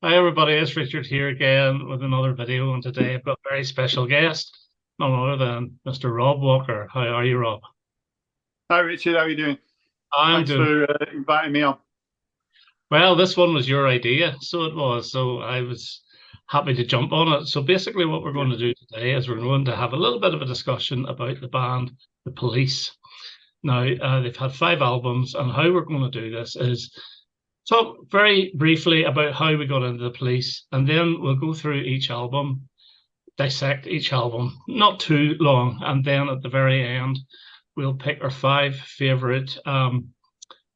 Hi everybody, it's Richard here again with another video, and today I've got a very special guest, none other than Mr. Rob Walker. How are you, Rob? Hi Richard, how are you doing? I'm Thanks doing for inviting me on. well. This one was your idea, so it was. So I was happy to jump on it. So basically, what we're Yeah. going to do today is we're going to have a little bit of a discussion about the band, The Police. Now, they've had five albums, and how we're going to do this is talk very briefly about how we got into the Police, and then we'll go through each album, dissect each album, not too long, and then at the very end, we'll pick our five favorite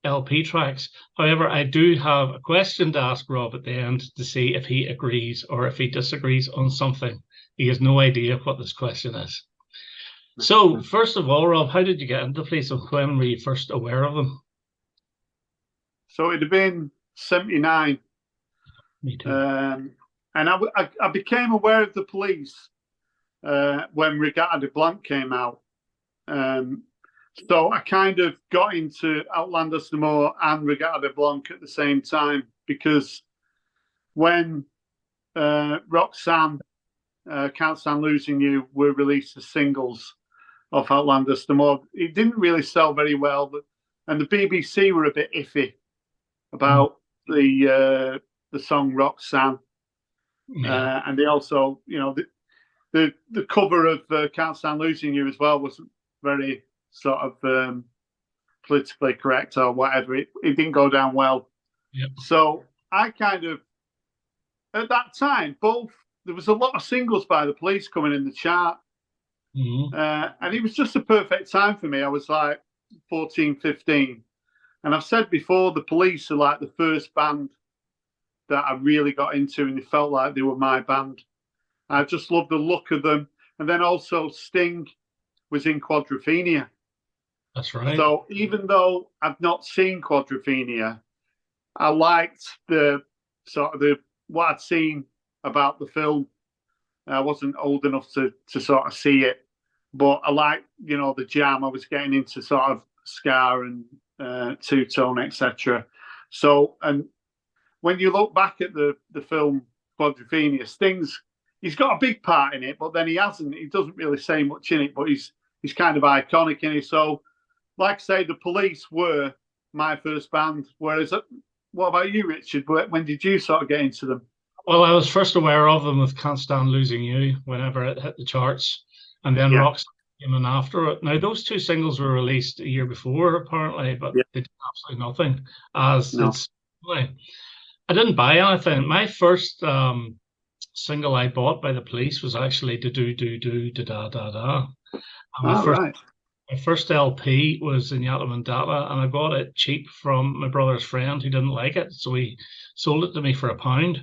LP tracks. However, I do have a question to ask Rob at the end to see if he agrees or if he disagrees on something. He has no idea what this question is. So, first of all, Rob, how did you get into the Police, and when were you first aware of them? So it'd have been 79. Me too. And I became aware of the Police when Reggatta de Blanc came out. Um, so I kind of got into Outlandos and Reggatta de Blanc at the same time because when Roxanne, Can't Stand Losing You were released as singles off Outlandos, it didn't really sell very well. And the BBC were a bit iffy Mm, about the song Roxanne, yeah, and they also, the cover of Can't Stand Losing You as well wasn't very sort of politically correct or whatever. It didn't go down well. yeah. So I kind of at that time both there was a lot of singles by the Police coming in the chart, Mm-hmm. and it was just a perfect time for me. I was like 14, 15. And I've said before, the Police are like the first band that I really got into, and it felt like they were my band. I just loved the look of them. And then also Sting was in Quadrophenia. That's right. So even though I've not seen Quadrophenia, I liked the sort of the what I'd seen about the film. I wasn't old enough to sort of see it, but I liked the jam. I was getting into sort of ska and two tone, etc. So, and when you look back at the film Quadrophenia, he's got a big part in it, but then he hasn't. He doesn't really say much in it, but he's kind of iconic in it. So, like I say, the Police were my first band. Whereas, what about you, Richard? When did you sort of get into them? Well, I was first aware of them with Can't Stand Losing You whenever it hit the charts, and then Yeah, Rocks came in after it. Now, those two singles were released a year before, apparently, but yeah, they did absolutely nothing. As no, it's, I didn't buy anything. My first single I bought by the Police was actually "Da Do Do Do Da Da Da Da," and all right, my first LP was Zenyatta Mondatta, and I got it cheap from my brother's friend who didn't like it, so he sold it to me for £1.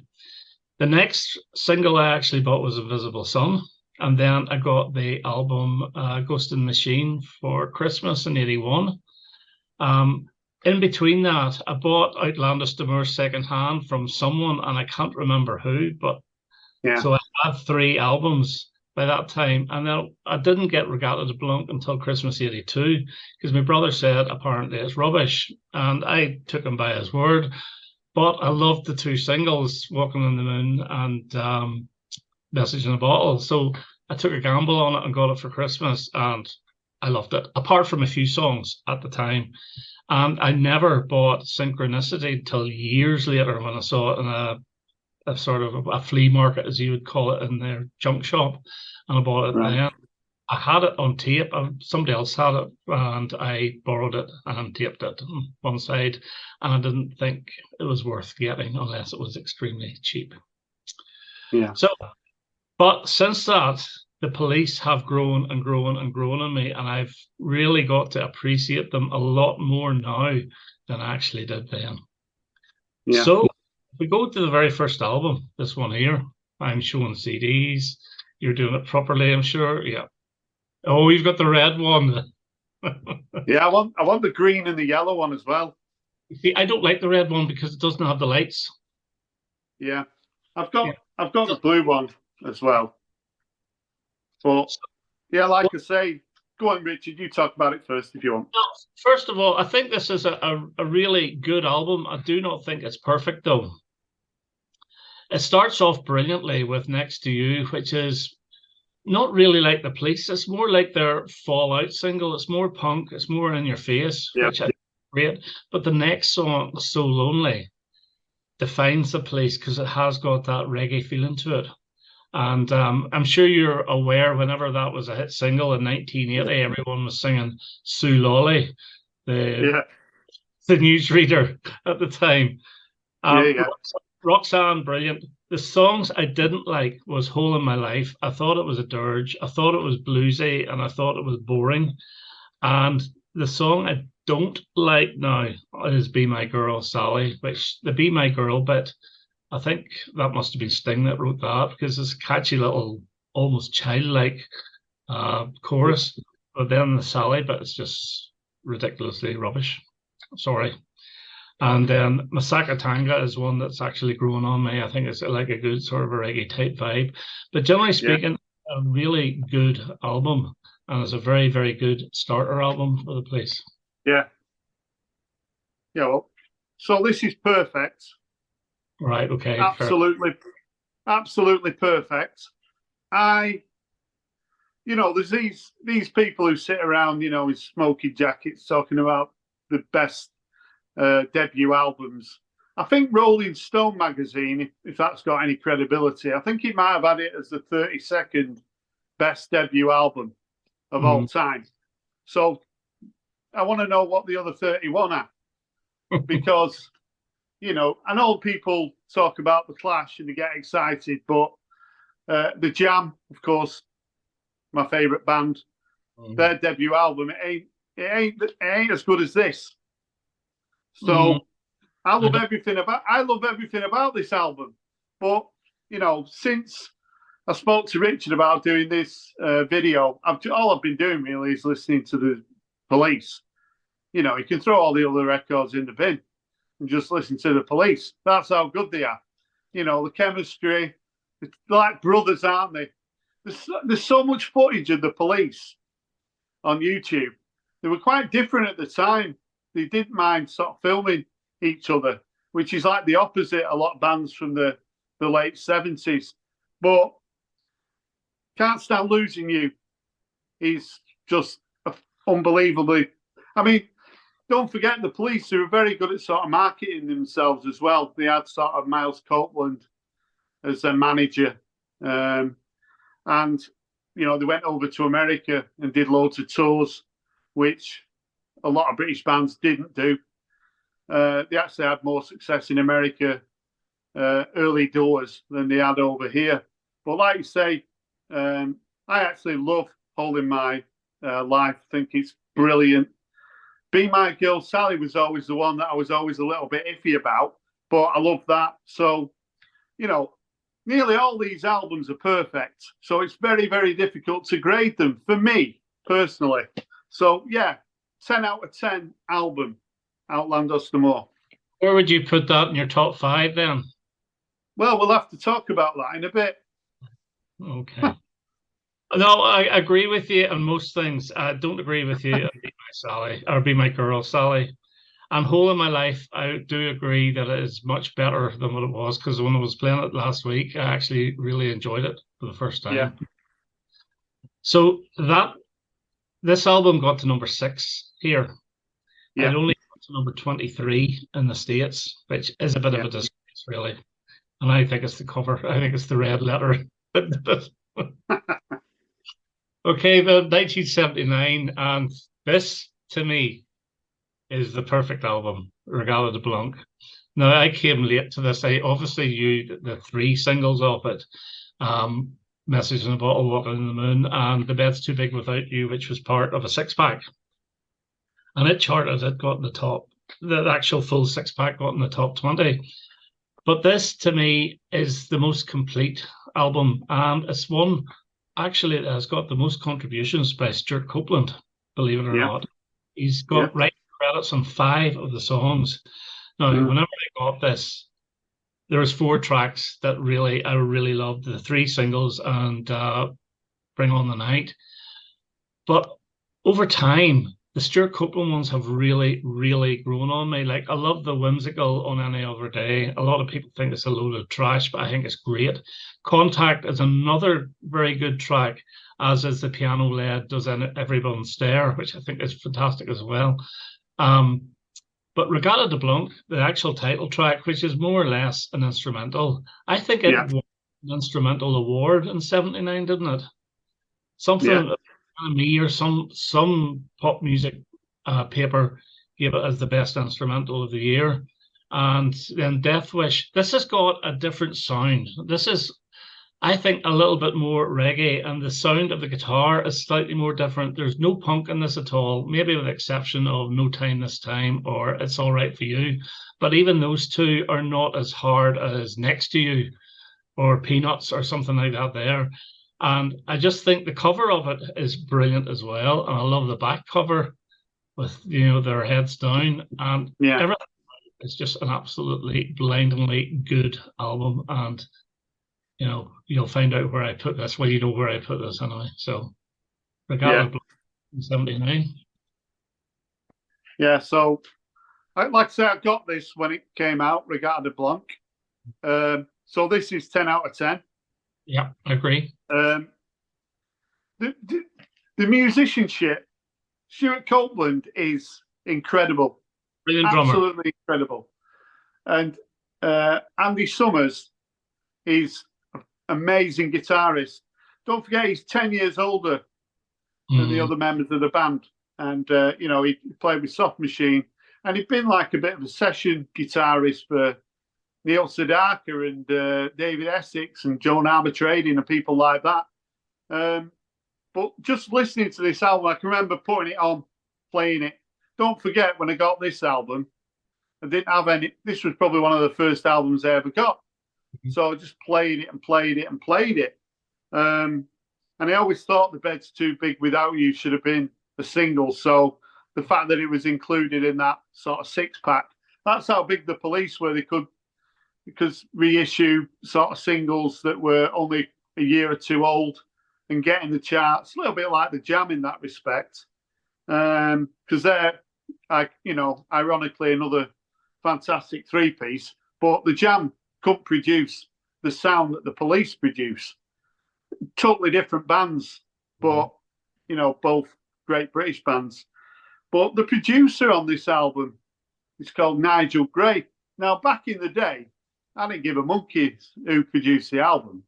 The next single I actually bought was Invisible Sun. And then I got the album Ghost in the Machine for Christmas in '81. Um, in between that, I bought Outlandos second hand from someone, and I can't remember who, but yeah, so I had three albums by that time. And then I didn't get Reggatta de Blanc until Christmas '82 because my brother said apparently it's rubbish. And I took him by his word. But I loved the two singles, Walking on the Moon and Message in a Bottle. So I took a gamble on it and got it for Christmas, and I loved it, apart from a few songs at the time. And I never bought Synchronicity till years later when I saw it in a sort of a flea market, as you would call it, in their junk shop. And I bought it right, then. I had it on tape. Somebody else had it, and I borrowed it and taped it on one side. And I didn't think it was worth getting unless it was extremely cheap. yeah, So, but since that, the Police have grown and grown and grown on me, and I've really got to appreciate them a lot more now than I actually did then. yeah. So, if we go to the very first album, this one here, I'm showing CDs. You're doing it properly, I'm sure. Yeah. Oh, we've got the red one. Yeah, I want the green and the yellow one as well. See, I don't like the red one because it doesn't have the lights. Yeah, I've Yeah. got I've got the So, blue one as well. But yeah, well, like I say, go on, Richard. You talk about it first if you want. no, first of all, I think this is a really good album. I do not think it's perfect though. It starts off brilliantly with Next to You, which is not really like the Police. It's more like their Fallout single. It's more punk. It's more in your face, Yeah. which I think is great. But the next song, So Lonely, defines the Police because it has got that reggae feeling to it. And I'm sure you're aware whenever that was a hit single in 1980, everyone was singing Sue Lolly, the Yeah. the newsreader at the time. Yeah. Roxanne, brilliant. The songs I didn't like was Whole in My Life. I thought it was a dirge. I thought it was bluesy, and I thought it was boring. And the song I don't like now is Be My Girl, Sally, which the Be My Girl bit, I think that must have been Sting that wrote that because it's a catchy little, almost childlike chorus. But then the Sally bit is just ridiculously rubbish. Sorry. And then Masaka Tanga is one that's actually grown on me. I think it's like a good sort of a reggae type vibe. But generally speaking, a really good album. And it's a very, very good starter album for the Police. Yeah. Yeah. Well, so this is perfect. Right. Okay. Absolutely. Fair. Absolutely perfect. There's these people who sit around, in smoky jackets talking about the best debut albums. I think Rolling Stone magazine, if that's got any credibility, I think it might have had it as the 32nd best debut album of all time. So I want to know what the other 31 are, because I know people talk about the Clash and they get excited, but the Jam, of course, my favourite band, their debut album, it ain't as good as this. So I love everything about this album. But since I spoke to Richard about doing this video, all I've been doing really is listening to the Police. You can throw all the other records in the bin and just listen to the Police. That's how good they are. The chemistry, they're like brothers, aren't they? There's so much footage of the Police on YouTube. They were quite different at the time. They didn't mind sort of filming each other, which is like the opposite a lot of bands from the late 70s. But Can't Stand Losing You is just unbelievably. I mean, don't forget the Police, who were very good at sort of marketing themselves as well. They had sort of Miles Copeland as their manager. And, they went over to America and did loads of tours, which a lot of British bands didn't do. They actually had more success in America early doors than they had over here. But like you say, I actually love Holding My Life. I think it's brilliant. Be My Girl, Sally was always the one that I was always a little bit iffy about, but I love that. So, nearly all these albums are perfect. So it's very, very difficult to grade them for me personally. So, yeah, 10 out of 10 album, Outlandos no More. Where would you put that in your top 5 then? Well, we'll have to talk about that in a bit. Okay. No, I agree with you on most things. I don't agree with you on Be My Sally or Be My Girl, Sally. And Whole in My Life, I do agree that it is much better than what it was, because when I was playing it last week, I actually really enjoyed it for the first time. Yeah. So this album got to number 6 here. Yeah. It only got to number 23 in the States, which is a bit of a disgrace, really. And I think it's the cover. I think it's the red letter. Okay, the 1979, and this, to me, is the perfect album, Reggatta de Blanc. Now, I came late to this. I obviously knew the 3 singles off it, Message in a Bottle, Walking in the Moon, and The Bed's Too Big Without You, which was part of a 6-pack. And it charted, it got in the top, the actual full 6-pack got in the top 20. But this, to me, is the most complete album, and it's one, actually, it has got the most contributions by Stuart Copeland, believe it or not. He's got writing credits on 5 of the songs. Now, whenever I got this, there was 4 tracks that I really loved, the 3 singles and Bring On the Night. But over time, the Stuart Copeland ones have really, really grown on me. Like, I love the Whimsical on Any Other Day. A lot of people think it's a load of trash, but I think it's great. Contact is another very good track, as is the piano led Does Everyone Stare, which I think is fantastic as well. But Regata de Blanc, the actual title track, which is more or less an instrumental, I think it won an instrumental award in '79, didn't it? Something me or some pop music paper gave it as the best instrumental of the year. And then Death Wish, this has got a different sound. This is, I think, a little bit more reggae, and the sound of the guitar is slightly more different. There's no punk in this at all, maybe with the exception of No Time This Time or It's All Right For You. But even those two are not as hard as Next to You or Peanuts or something like that there. And I just think the cover of it is brilliant as well. And I love the back cover with, their heads down. And everything is just an absolutely blindingly good album. And you'll find out where I put this. Well, you know where I put this anyway. So, Reggatta de Blanc in '79. Yeah, so like I say, I got this when it came out, Reggatta de Blanc. So this is 10 out of 10. Yeah, I agree. The musicianship, Stuart Copeland is incredible. Brilliant drummer. Absolutely incredible. And Andy Summers is an amazing guitarist. Don't forget, he's 10 years older than the other members of the band. And, he played with Soft Machine. And he'd been like a bit of a session guitarist for Neil Sedaka and David Essex and Joan Armatrading and people like that. But just listening to this album, I can remember putting it on, playing it. Don't forget, when I got this album, I didn't have any. This was probably one of the first albums I ever got. So I just played it and played it and played it. And I always thought The Bed's Too Big Without You should have been a single. So the fact that it was included in that sort of 6-pack, that's how big the Police were. They could reissue sort of singles that were only a year or two old and get in the charts. A little bit like the Jam in that respect. Because they're, ironically, another fantastic three-piece. But the Jam couldn't produce the sound that the Police produce. Totally different bands, but, both great British bands. But the producer on this album is called Nigel Gray. Now, back in the day, I didn't give a monkey who produced the album,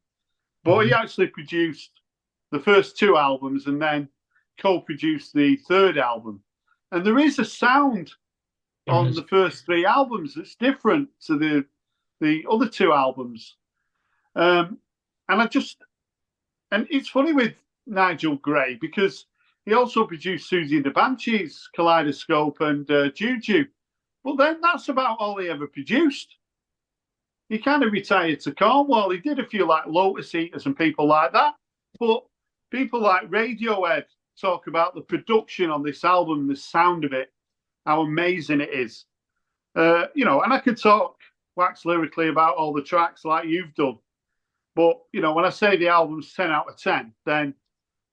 but he actually produced the first 2 albums and then co-produced the 3rd album. And there is a sound on the first 3 albums that's different to the other 2 albums. And it's funny with Nigel Gray because he also produced Susie and the Banshees, Kaleidoscope and Juju. But then that's about all he ever produced. He kind of retired to Cornwall. He did a few like Lotus Eaters and people like that. But people like Radiohead talk about the production on this album, the sound of it, how amazing it is. And I could talk wax lyrically about all the tracks like you've done. But, when I say the album's 10 out of 10, then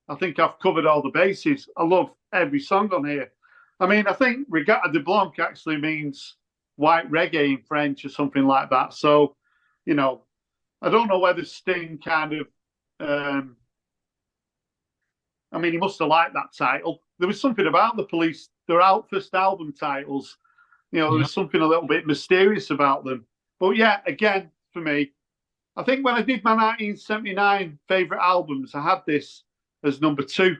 I think I've covered all the bases. I love every song on here. I mean, I think Reggatta de Blanc actually means white reggae in French or something like that. So, I don't know whether Sting kind of, he must have liked that title. There was something about the Police, their first album titles, there was something a little bit mysterious about them. But yeah, again, for me, I think when I did my 1979 favourite albums, I had this as number 2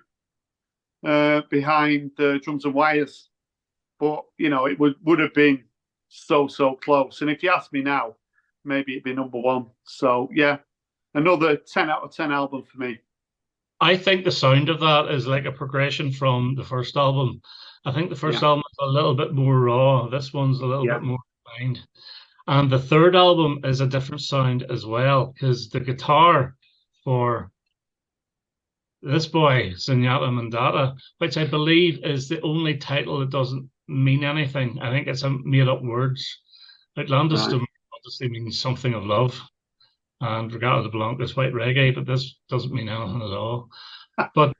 behind Drums and Wires. But, it would have been so close. And if you ask me now, maybe it'd be number 1. So, yeah, another 10 out of 10 album for me. I think the sound of that is like a progression from the first album. I think the first album is a little bit more raw. This one's a little bit more refined. And the 3rd album is a different sound as well, because the guitar for this boy, Zenyatta Mondatta, which I believe is the only title that doesn't mean anything. I think it's a made-up words. Outlandos obviously means something of love, and Reggatta de Blanc is white reggae, but this doesn't mean anything at all. But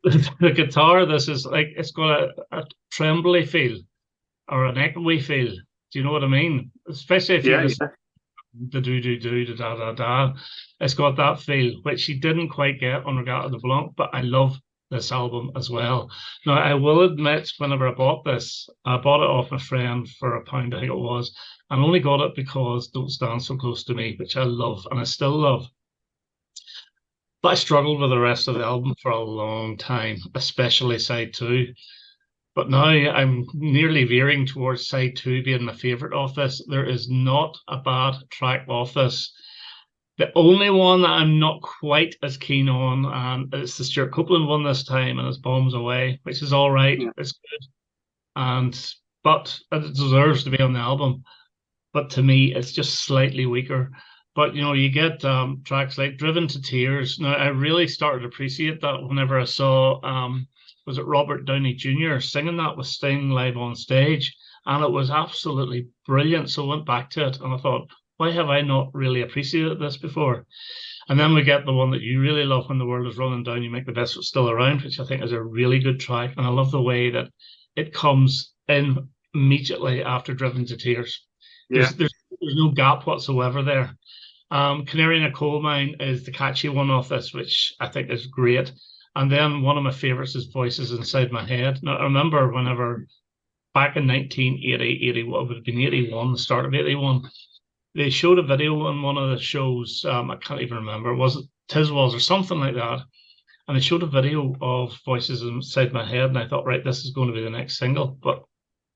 the guitar, this is like, it's got a trembly feel or an echoey feel. Do you know what I mean? Especially if you Yeah, listen yeah, to the do do do da da da da. It's got that feel, which she didn't quite get on Reggatta de Blanc, but I love this album as well. Now, I will admit, whenever I bought this, I bought it off a friend for £1, I think it was, and only got it because Don't Stand So Close to Me, which I love and I still love. But I struggled with the rest of the album for a long time, especially side two. But now I'm nearly veering towards side two being my favorite off this. There is not a bad track off this. The only one that I'm not quite as keen on, and it's the Stuart Copeland one this time, and it's Bombs Away, which is all right. yeah, It's good, but it deserves to be on the album. But to me, it's just slightly weaker. But you get tracks like "Driven to Tears." Now, I really started to appreciate that whenever I saw was it Robert Downey Jr. singing that with Sting live on stage, and it was absolutely brilliant. So I went back to it, and I thought, why have I not really appreciated this before? And then we get the one that you really love, "When the World is Running Down, You Make the Best What's Still Around," which I think is a really good track, and I love the way that it comes in immediately after "Driven to Tears." yeah. There's no gap whatsoever there. "Canary in a Coal Mine" is the catchy one off this, which I think is great. And then one of my favorites is "Voices Inside My Head." Now, I remember whenever back in 1980, what would have been 81, the start of 81, they showed a video on one of the shows. I can't even remember. Was it Tiswas or something like that? And they showed a video of "Voices Inside My Head," and I thought, right, this is going to be the next single, but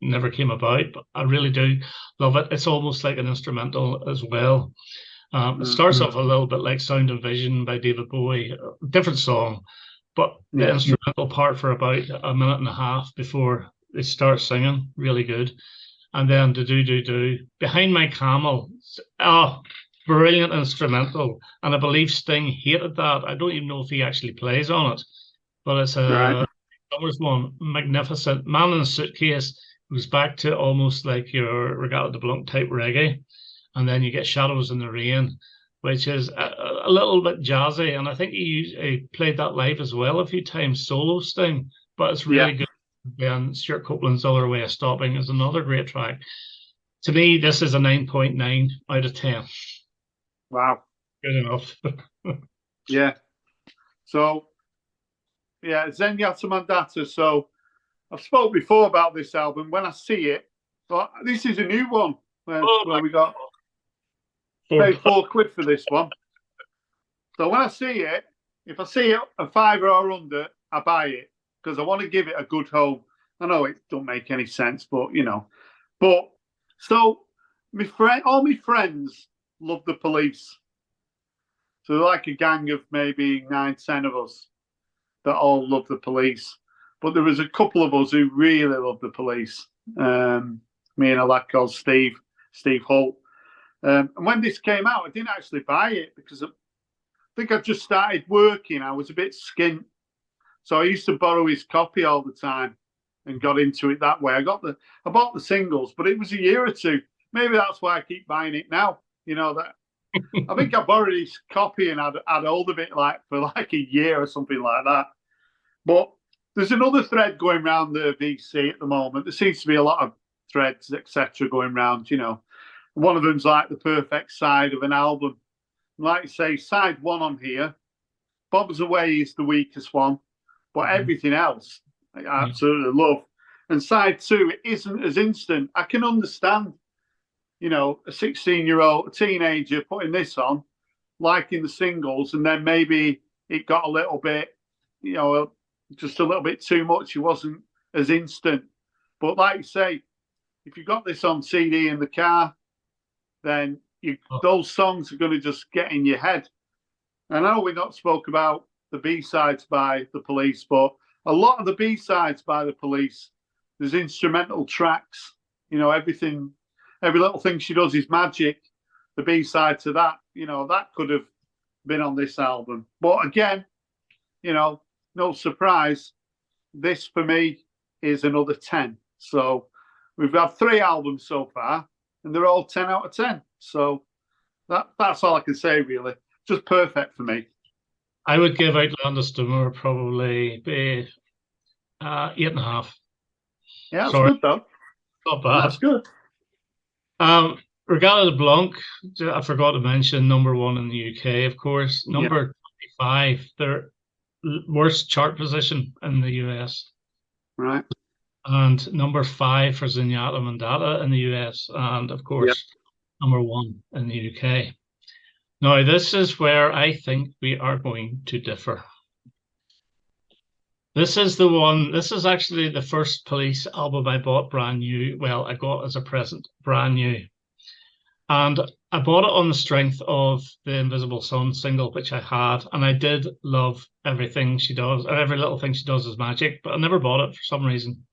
never came about. But I really do love it. It's almost like an instrumental as well. It starts off a little bit like "Sound and Vision" by David Bowie, a different song, but the Yeah, instrumental part for about a minute and a half before they start singing, really good. And then "To Do Do Do," "Behind My Camel." Oh, brilliant instrumental. And I believe Sting hated that. I don't even know if he actually plays on it, but it's right. a Summers one, magnificent. "Man in a Suitcase" goes back to almost like your Reggatta de Blanc type reggae. And then you get "Shadows in the Rain," which is a little bit jazzy. And I think he played that live as well a few times, solo Sting, but it's Yeah, really good. Then Stuart Copeland's "Other Way of Stopping" is another great track. To me, this is a 9.9 out of 10. wow. Good enough. Yeah. So, yeah, Zenyatta Mondatta. So, I've spoke before about this album. When I see it, but this is a new one Oh where my we got God. paid £4 for this one. So when I see it, if I see it a fiver or under, I buy it because I want to give it a good home. I know it don't make any sense, but But so all my friends love the Police. So they're like a gang of maybe 9, 10 of us that all love the Police. But there was a couple of us who really love the Police. Me and a lad called Steve Holt. And when this came out, I didn't actually buy it because I think I just started working. I was a bit skint. So I used to borrow his copy all the time and got into it that way. I bought the singles, but it was a year or two. Maybe that's why I keep buying it now. That I think I borrowed his copy and I'd hold of it for like a year or something like that. But there's another thread going around the VC at the moment. There seems to be a lot of threads, etc., going around. One of them's like the perfect side of an album. Like you say, side one on here, "Bombs Away" is the weakest one, but everything else I absolutely love. And side two, it isn't as instant. I can understand, a 16-year-old, a teenager putting this on, liking the singles, and then maybe it got a little bit, just a little bit too much. It wasn't as instant. But like you say, if you got this on CD in the car, then those songs are going to just get in your head. I know we not spoke about the B-sides by the Police, but a lot of the B-sides by the Police, there's instrumental tracks. Every little thing she does is magic. The B-side to that, that could have been on this album. But again, no surprise. This for me is another 10. So we've had 3 albums so far, and they're all 10 out of 10. So that's all I can say, really. Just perfect for me. I would give Outlandos to more probably be 8.5. Yeah, that's Sorry, good though. not bad. That's good. Regala de Blanc, I forgot to mention, #1 in the UK, of course. Number 25, their worst chart position in the US. Right. And #5 for Zenyatta Mondatta in the US. And of course, #1 in the UK. Now, this is where I think we are going to differ. This is actually the first Police album I bought brand new. Well, I got as a present, brand new. And I bought it on the strength of the Invisible Sun single, which I had. And I did love everything she does. Every little thing she does is magic, but I never bought it for some reason.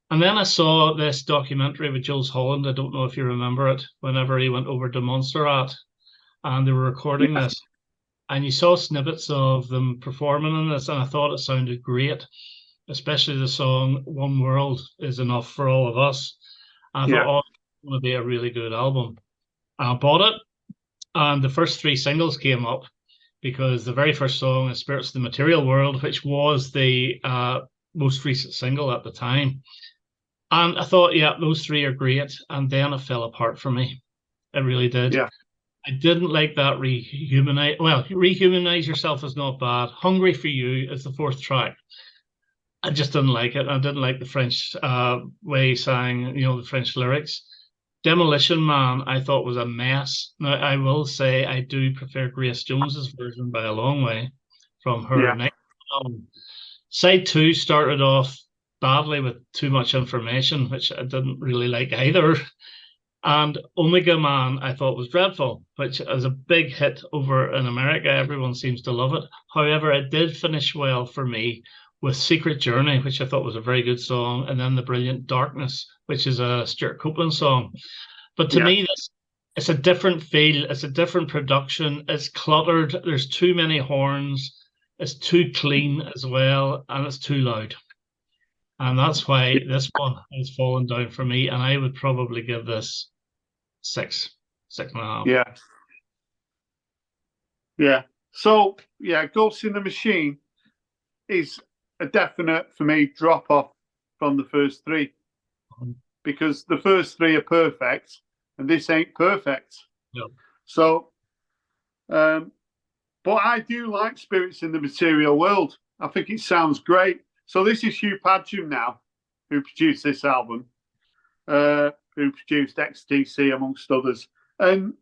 And then I saw this documentary with Jules Holland. I don't know if you remember it, whenever he went over to Montserrat and they were recording this. And you saw snippets of them performing in this, and I thought it sounded great, especially the song One World Is Enough for All of Us. And I thought, oh, it's going to be a really good album. I bought it, and the first 3 singles came up because the very first song is Spirits of the Material World, which was the most recent single at the time. And I thought, yeah, those 3 are great. And then it fell apart for me. It really did. Yeah. I didn't like that rehumanize. Well, rehumanize yourself is not bad. Hungry for You is the 4th track. I just didn't like it. I didn't like the French way he sang, the French lyrics. Demolition Man, I thought was a mess. Now, I will say I do prefer Grace Jones's version by a long way from her next album. Side 2 started off badly with too much information, which I didn't really like either. And Omega Man, I thought was dreadful, which is a big hit over in America. Everyone seems to love it. However, it did finish well for me with Secret Journey, which I thought was a very good song, and then The Brilliant Darkness, which is a Stuart Copeland song. But to me, it's a different feel. It's a different production. It's cluttered. There's too many horns. It's too clean as well, and it's too loud. And that's why this one has fallen down for me, and I would probably give this 6.5. Yeah. So, Ghost in the Machine is a definite, for me, drop off from the first 3. Because the first 3 are perfect, and this ain't perfect. No. So, but I do like Spirits in the Material World. I think it sounds great. So this is Hugh Padgham now, who produced this album, who produced XTC amongst others. And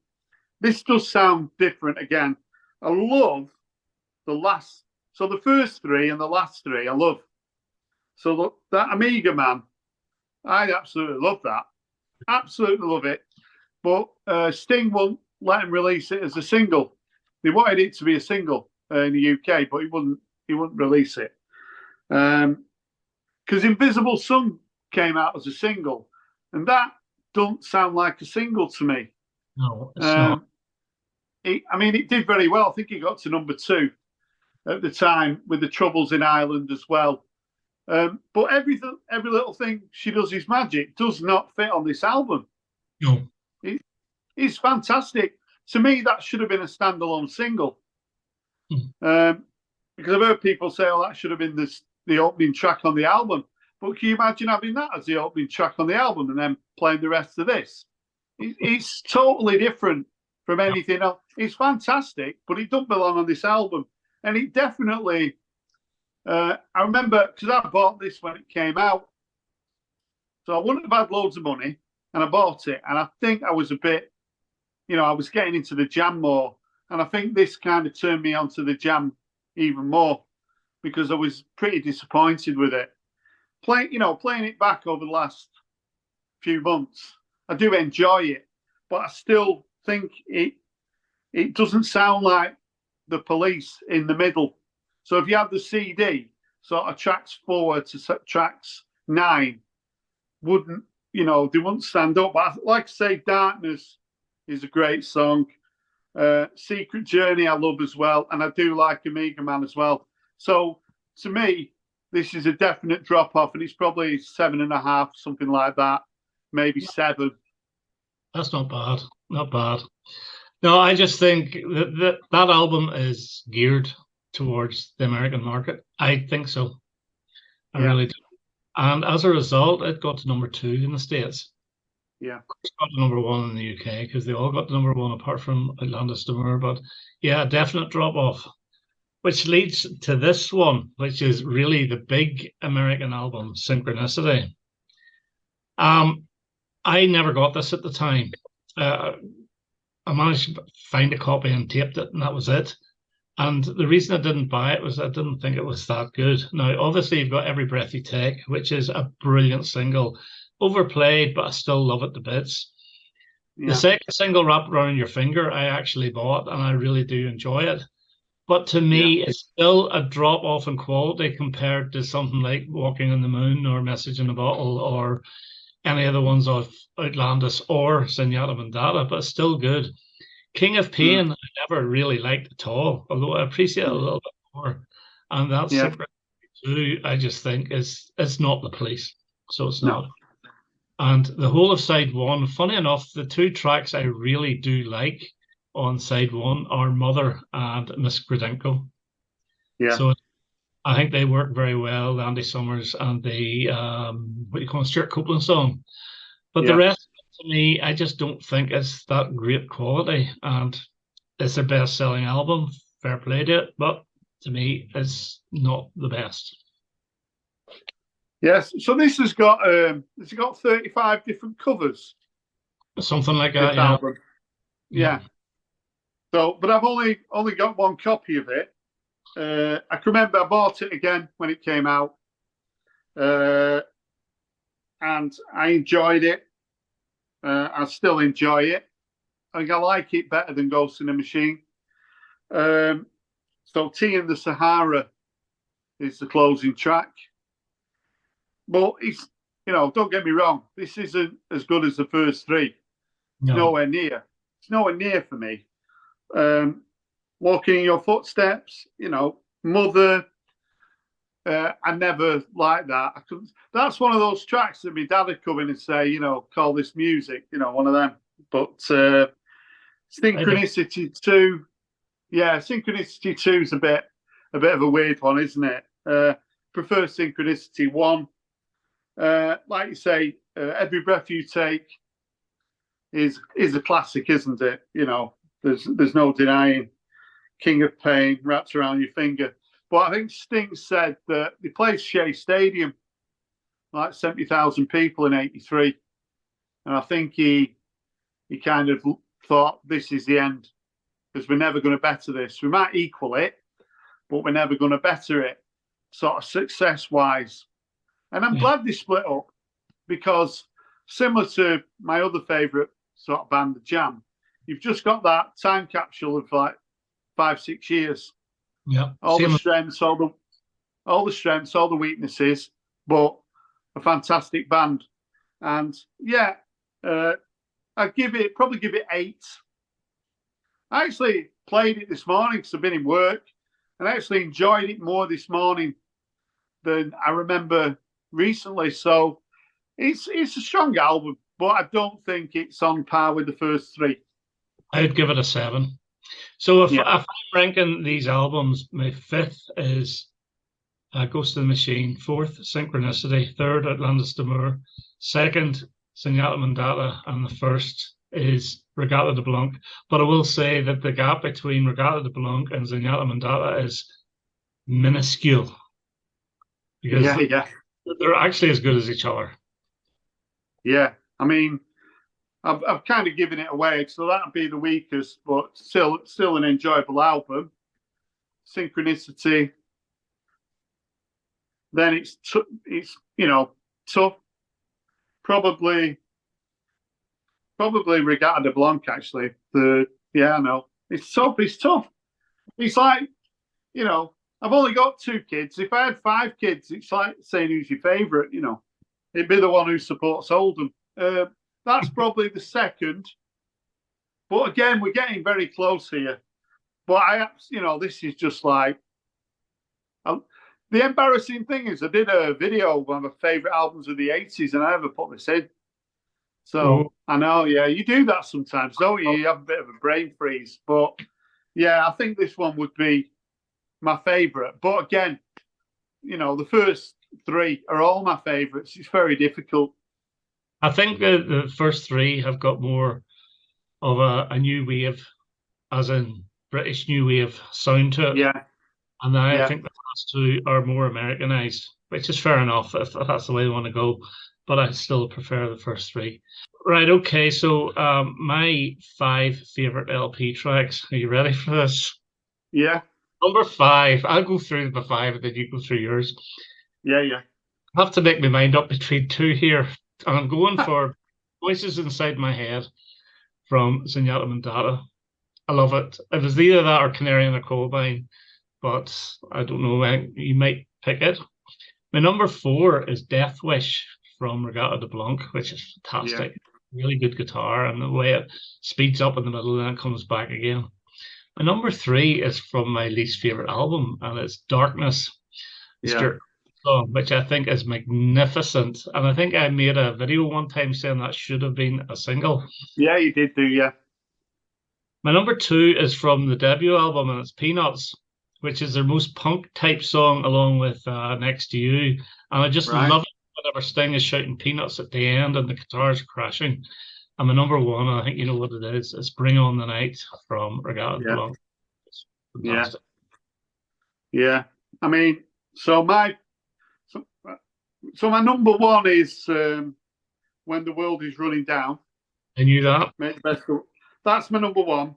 this does sound different again. I love the first 3 and the last 3, I love. So that Amiga Man, I absolutely love that. Absolutely love it. But Sting won't let him release it as a single. They wanted it to be a single in the UK, but he wouldn't release it. Because Invisible Sun came out as a single, and that don't sound like a single to me. No, it's not. It did very well. I think it got to #2 at the time with the Troubles in Ireland as well. But every little thing she does is magic does not fit on this album. No. It's fantastic. To me, that should have been a standalone single. Because I've heard people say, oh, that should have been the opening track on the album. But can you imagine having that as the opening track on the album and then playing the rest of this? It's totally different from anything else. It's fantastic, but it doesn't belong on this album. And it definitely... I remember, because I bought this when it came out. So I wouldn't have had loads of money, and I bought it. And I think I was a bit, I was getting into the jam more. And I think this kind of turned me onto the jam even more, because I was pretty disappointed with it. Playing it back over the last few months, I do enjoy it, but I still think it doesn't sound like the Police in the middle. So if you have the CD, sort of tracks 4 to tracks 9, they wouldn't stand up. But like I say, Darkness is a great song. Secret Journey I love as well, and I do like Amiga Man as well. So to me, this is a definite drop off, and it's probably 7.5, something like that, maybe 7. That's not bad. Not bad. No, I just think that album is geared towards the American market. I think so. I Yeah. really do. And as a result, it got to number 2 in the States. Yeah. It got to number 1 in the UK because they all got to number 1 apart from Outlandos de Blanc. But yeah, definite drop off, which leads to this one, which is really the big American album, Synchronicity. I never got this at the time. I managed to find a copy and taped it, and that was it. And the reason I didn't buy it was I didn't think it was that good. Now, obviously, you've got Every Breath You Take, which is a brilliant single, overplayed, but I still love it to bits. Yeah. The second single, Wrapped Around Your Finger, I actually bought, and I really do enjoy it. But to me, it's still a drop off in quality compared to something like Walking on the Moon or Message in a Bottle or any of the ones of Outlandos or Zenyatta Mondatta, but it's still good. King of Pain, I never really liked at all, although I appreciate it a little bit more. And that Synchronicity 2, I just think is not the Police, so it's not. And the whole of side 1, funny enough, the 2 tracks I really do like on side 1 are Mother and Miss Gradenko. Yeah. So I think they work very well, Andy Summers and the what you call it, Stuart Copeland song. But the rest, to me, I just don't think it's that great quality. And it's their best-selling album. Fair play to it, but to me, it's not the best. Yes. So this has got 35 different covers. Something like that, yeah. Album. Yeah. So, but I've only got one copy of it. I can remember I bought it again when it came out, and I enjoyed it. I still enjoy it. I think I like it better than Ghost in the Machine. So Tea in the Sahara is the closing track. But it's, don't get me wrong, this isn't as good as the first 3. It's nowhere near. It's nowhere near for me. Walking in Your Footsteps, Mother. I never liked that. That's one of those tracks that my dad would come in and say, call this music, one of them. But Synchronicity 2, Synchronicity 2 is a bit of a weird one, isn't it? Prefer Synchronicity 1. Like you say, Every Breath You Take is a classic, isn't it? There's no denying. King of Pain, Wrapped Around Your Finger. But I think Sting said that they played Shea Stadium, like 70,000 people in '83, and I think he kind of thought this is the end because we're never going to better this. We might equal it, but we're never going to better it, sort of success-wise. And I'm glad they split up because, similar to my other favourite sort of band, The Jam, you've just got that time capsule of like 5-6 years. Yeah. All the strengths, all the weaknesses, but a fantastic band. And I'd probably give it 8. I actually played it this morning because I've been in work and I actually enjoyed it more this morning than I remember recently. So it's a strong album, but I don't think it's on par with the first 3. I'd give it a 7. So if I'm ranking these albums, my 5th is Ghost of the Machine, 4th, Synchronicity, 3rd, Outlandos de Blanc, 2nd, Zenyatta Mondatta, and the 1st is Reggatta de Blanc. But I will say that the gap between Reggatta de Blanc and Zenyatta Mondatta is minuscule. Because they're actually as good as each other. Yeah, I mean, I've kind of given it away, so that'd be the weakest, but still an enjoyable album. Synchronicity. Then it's tough. Probably Reggatta de Blanc, actually. I know. It's tough. It's like, I've only got 2 kids. If I had 5 kids, it's like saying who's your favourite, It'd be the one who supports Oldham. That's probably the 2nd. But again, we're getting very close here. But this is just like... the embarrassing thing is I did a video of one of my favourite albums of the 80s and I never put this in. So, I know, you do that sometimes, don't you? You have a bit of a brain freeze. But, I think this one would be my favourite. But again, you know, the first three are all my favourites. It's very difficult. I think the first three have got more of a new wave, as in British new wave sound to it. Yeah. And I Yeah. think the last two are more Americanized, which is fair enough if that's the way they want to go. But I still prefer the first three. Right, okay, so my 5 favourite LP tracks. Are you ready for this? Yeah. Number 5, I'll go through the 5 and then you go through yours. Yeah, yeah. I have to make my mind up between 2 here. And I'm going for Voices Inside My Head from Zenyatta Mondatta. I love it. It was either that or Canary in a Coal Mine, but I don't know when you might pick it. My number 4 is Death Wish from Reggatta de Blanc, which is fantastic. Yeah. Really good guitar, and the way it speeds up in the middle and then comes back again. My number 3 is from my least favorite album, and it's Darkness, Yeah. song, which I think is magnificent. And I think I made a video one time saying that should have been a single. Yeah, you did do, yeah. My number 2 is from the debut album, and it's Peanuts, which is their most punk type song, along with Next to You. And I just love it whenever Sting is shouting Peanuts at the end and the guitars crashing. And my number 1, I think you know what it is Bring On the Night from Reggatta de Blanc. It's fantastic. Yeah. I mean, so my number 1 is When the World is Running Down. I knew that. That's my number 1.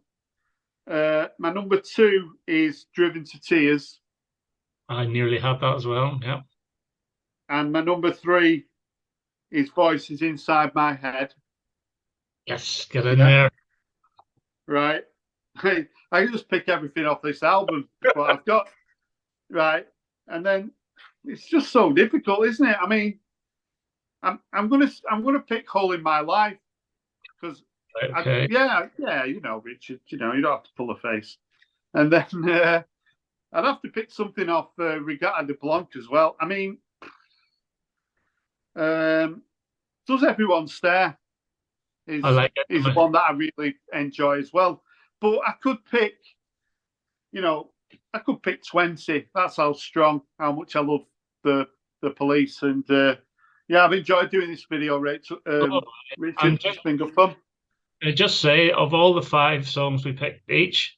My number 2 is Driven to Tears. I nearly had that as well. Yeah. And my number 3 is Voices Inside My Head. Yes, get in there. Right. I just pick everything off this album, what I've got. Right. And then it's just so difficult, isn't it? I mean, I'm gonna pick Hole in My Life because okay. you know, Richard, you know, you don't have to pull a face. And then I'd have to pick something off Reggatta de Blanc as well. I mean, Does Everyone Stare is one that I really enjoy as well. But I could pick, you know, 20. That's how much I love the Police. And yeah, I've enjoyed doing this video, Richard. It's been good fun. I just say, of all the 5 songs we picked each,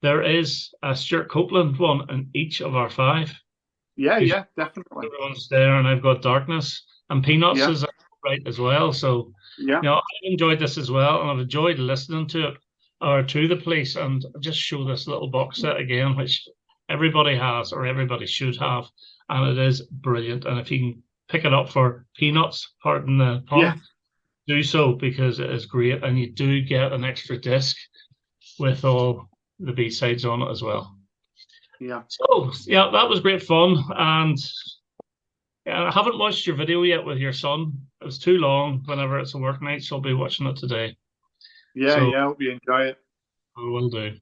there is a Stuart Copeland one in each of our 5. Yeah, definitely. Everyone's there, and I've got Darkness, and Peanuts is right as well. So, you know, I've enjoyed this as well, and I've enjoyed listening to it, or to the Police, and just show this little box set again, which everybody has, or everybody should have, and it is brilliant. And if you can pick it up for Peanuts, pardon the pun, do so, because it is great, and you do get an extra disc with all the B-sides on it as well. Yeah. So, yeah, that was great fun, and I haven't watched your video yet with your son. It was too long whenever it's a work night, so I'll be watching it today. Yeah, I hope you enjoy it. I will do.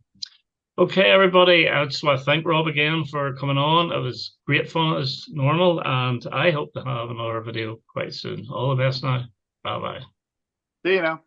Okay, everybody, I just want to thank Rob again for coming on. It was great fun as normal, and I hope to have another video quite soon. All the best now. Bye-bye. See you now.